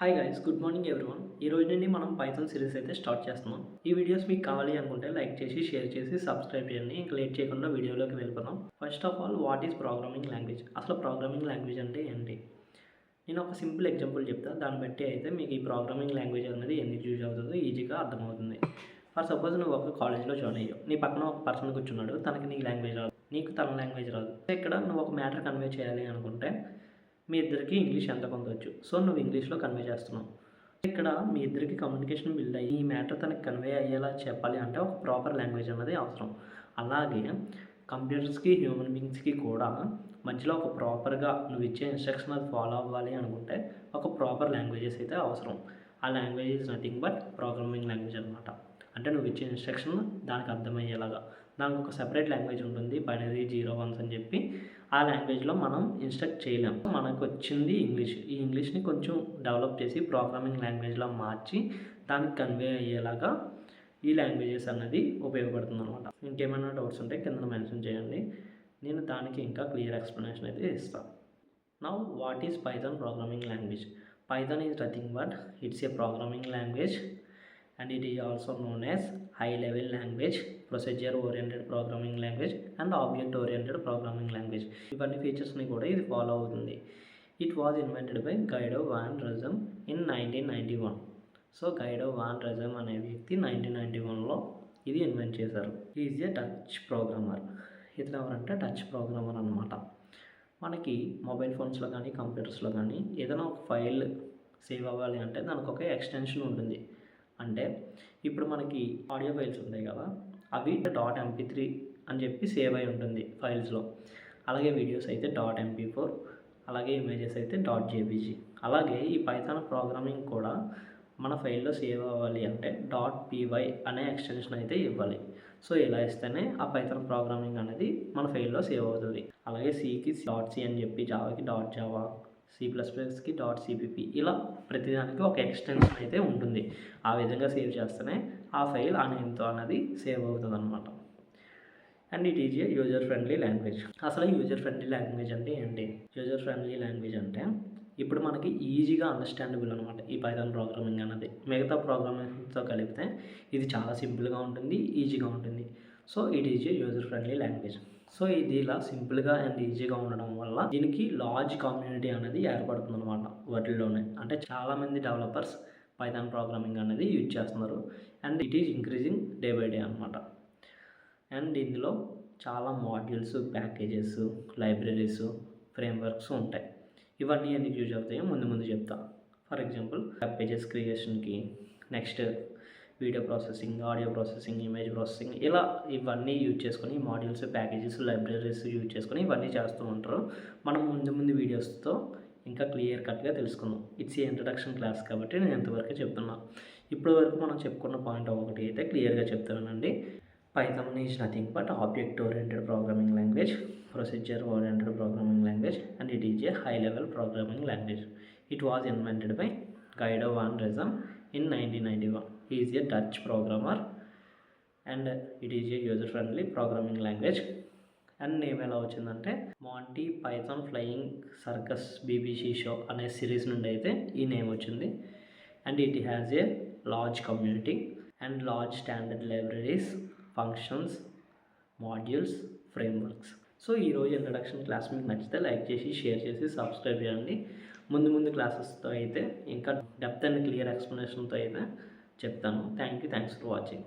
Hi guys, good morning everyone. ఈ రోజు నుండి మనం పైథాన్ సిరీస్ అయితే స్టార్ట్ చేస్తున్నాం. ఈ వీడియోస్ మీకు కావాలి అనుకుంటే లైక్ చేసి, షేర్ చేసి, సబ్స్క్రైబ్ చేయండి. ఇంకా లేట్ చేయకుండా వీడియోలోకి వెళ్ళిపోదాం. First of all, what is programming language? అసలు ప్రోగ్రామింగ్ లాంగ్వేజ్ అంటే ఏంటి? నేను ఒక సింపుల్ ఎగ్జాంపుల్ చెప్తాను. దాన్ని బట్టి అయితే మీకు ఈ ప్రోగ్రామింగ్ లాంగ్వేజ్ అనేది ఎందుకు యూజ్ అవుతుందో ఈజీగా అర్థమవుతుంది. ఫర్ సపోజ్ నువ్వు ఒక కాలేజ్లో జాయిన్ అయ్యావు. నీ పక్కన ఒక పర్సన్ కూర్చున్నాడు. తనకి నీ లాంగ్వేజ్ రాదు, నీకు తన లాంగ్వేజ్ రాదు. ఇక్కడ నువ్వు ఒక మ్యాటర్ కన్వే చేయాలి అనుకుంటే మీ ఇద్దరికి ఇంగ్లీష్ ఎంత కొంత వచ్చు. సో నువ్వు ఇంగ్లీష్లో కన్వే చేస్తున్నావు. ఇక్కడ మీ ఇద్దరికి కమ్యూనికేషన్ బిల్డ్ అయ్యి ఈ మ్యాటర్ తనకి కన్వే అయ్యేలా చెప్పాలి అంటే ఒక ప్రాపర్ లాంగ్వేజ్ అనేది అవసరం. అలాగే కంప్యూటర్స్కి, హ్యూమన్ బీయింగ్స్కి కూడా మధ్యలో ఒక ప్రాపర్గా నువ్వు ఇచ్చే ఇన్స్ట్రక్షన్ అది ఫాలో అవ్వాలి అనుకుంటే ఒక ప్రాపర్ లాంగ్వేజెస్ అయితే అవసరం. ఆ language is nothing but programming language అనమాట. అంటే నువ్వు ఇచ్చే ఇన్స్ట్రక్షన్ దానికి అర్థమయ్యేలాగా దానికి ఒక సెపరేట్ లాంగ్వేజ్ ఉంటుంది, బైనరీ 0 1 అని చెప్పి. ఆ లాంగ్వేజ్లో మనం ఇన్స్ట్రక్ట్ చేయలేం. మనకు వచ్చింది ఇంగ్లీష్. ఈ ఇంగ్లీష్ని కొంచెం డెవలప్ చేసి ప్రోగ్రామింగ్ లాంగ్వేజ్లో మార్చి దానికి కన్వే అయ్యేలాగా ఈ లాంగ్వేజెస్ అన్నది ఉపయోగపడుతుంది అనమాట. ఇంకేమైనా డౌట్స్ ఉంటే కింద మెన్షన్ చేయండి, నేను దానికి ఇంకా క్లియర్ ఎక్స్ప్లెనేషన్ అయితే ఇస్తాను. Now what is Python programming language? Python is nothing but it's a programming language and it is also known as high level language, procedure oriented programming language and object oriented programming language. ఇవన్నీ ఫీచర్స్ని కూడా ఇది follow అవుతుంది. It was invented by Guido van Rossum in 1991. So Guido van Rossum అనే వ్యక్తి 1991లో ఇది invent చేశారు. Is a Dutch programmer. ఇతను ఎవరంటే డచ్ ప్రోగ్రామర్ అనమాట. మనకి మొబైల్ ఫోన్స్లో కానీ కంప్యూటర్స్లో కానీ ఏదైనా ఒక ఫైల్ సేవ్ అవ్వాలి అంటే దానికి ఒక ఎక్స్టెన్షన్ ఉంటుంది. అంటే ఇప్పుడు మనకి ఆడియో ఫైల్స్ ఉంటాయి కదా, అవి .mp3 అని చెప్పి సేవ్ అయి ఉంటుంది ఫైల్స్లో. అలాగే వీడియోస్ అయితే .mp4, అలాగే ఇమేజెస్ అయితే .jpg. అలాగే ఈ పైథాన్ ప్రోగ్రామింగ్ కూడా మన ఫైల్లో సేవ్ అవ్వాలి అంటే .py అనే ఎక్స్టెన్షన్ అయితే ఇవ్వాలి. సో ఇలా ఇస్తేనే ఆ పైథాన్ ప్రోగ్రామింగ్ అనేది మన ఫైల్లో సేవ్ అవుతుంది. అలాగే సికి .c అని చెప్పి, జావాకి .java, C++కి .cpp, ఇలా ప్రతిదానికి ఒక ఎక్స్టెన్షన్ అయితే ఉంటుంది. ఆ విధంగా సేవ్ చేస్తేనే ఆ ఫైల్ ఆ నేమ్తో అనేది సేవ్ అవుతుంది అనమాట. And it is A user friendly language. అసలు యూజర్ ఫ్రెండ్లీ లాంగ్వేజ్ అంటే ఏంటి? యూజర్ ఫ్రెండ్లీ లాంగ్వేజ్ అంటే ఇప్పుడు మనకి ఈజీగా అండర్స్టాండబుల్ అనమాట ఈ పైథాన్ ప్రోగ్రామింగ్ అనేది. మిగతా ప్రోగ్రామింగ్తో కలిపితే ఇది చాలా సింపుల్గా ఉంటుంది, ఈజీగా ఉంటుంది. So it is A user friendly language. So ఇది ఇలా సింపుల్గా అండ్ ఈజీగా ఉండడం వల్ల దీనికి లార్జ్ కమ్యూనిటీ అనేది ఏర్పడుతుంది అనమాట వాటిల్లోనే. అంటే చాలామంది డెవలపర్స్ పైథాన్ ప్రోగ్రామింగ్ అనేది యూజ్ చేస్తున్నారు. And it is increasing day by day అనమాట. అండ్ ఇందులో చాలా మాడ్యూల్స్, ప్యాకేజెస్, లైబ్రరీస్, ఫ్రేమ్వర్క్స్ ఉంటాయి. ఇవన్నీ ఎందుకు యూజ్ అవుతాయో ముందు చెప్తా. ఫర్ ఎగ్జాంపుల్ వెబ్ పేజెస్ క్రియేషన్కి, next video processing, audio processing, image processing, ఇలా ఇవన్నీ యూజ్ చేసుకొని మాడ్యూల్స్, ప్యాకేజెస్, లైబ్రరీస్ యూజ్ చేసుకొని ఇవన్నీ చేస్తూ ఉంటారు. మనం ముందు వీడియోస్తో ఇంకా క్లియర్ కట్గా తెలుసుకుందాం. ఇట్స్ ఏ ఇంట్రడక్షన్ క్లాస్ కాబట్టి నేను ఎంతవరకు చెప్తున్నా. ఇప్పటి వరకు మనం చెప్పుకున్న పాయింట్ ఒకటి అయితే క్లియర్గా చెప్తానండి. Python is nothing but object oriented programming language, procedure oriented programming language and it is a high level programming language. It was invented by Guido van Rossum in 1991. He is a Dutch programmer and it is a user friendly programming language. And name ఎలా వచ్చిందంటే Monty Python flying circus BBC show అనే series నుండి అయితే ఈ name వచ్చింది. And it has a large community and large standard libraries, functions, modules, frameworks. So ఈరోజు introduction class మీకు నచ్చితే లైక్ చేసి, షేర్ చేసి, సబ్స్క్రైబ్ చేయండి. ముందు క్లాసెస్తో అయితే ఇంకా డెప్త్ అండ్ క్లియర్ ఎక్స్ప్లెనేషన్తో అయితే చెప్తాను. Thanks for watching.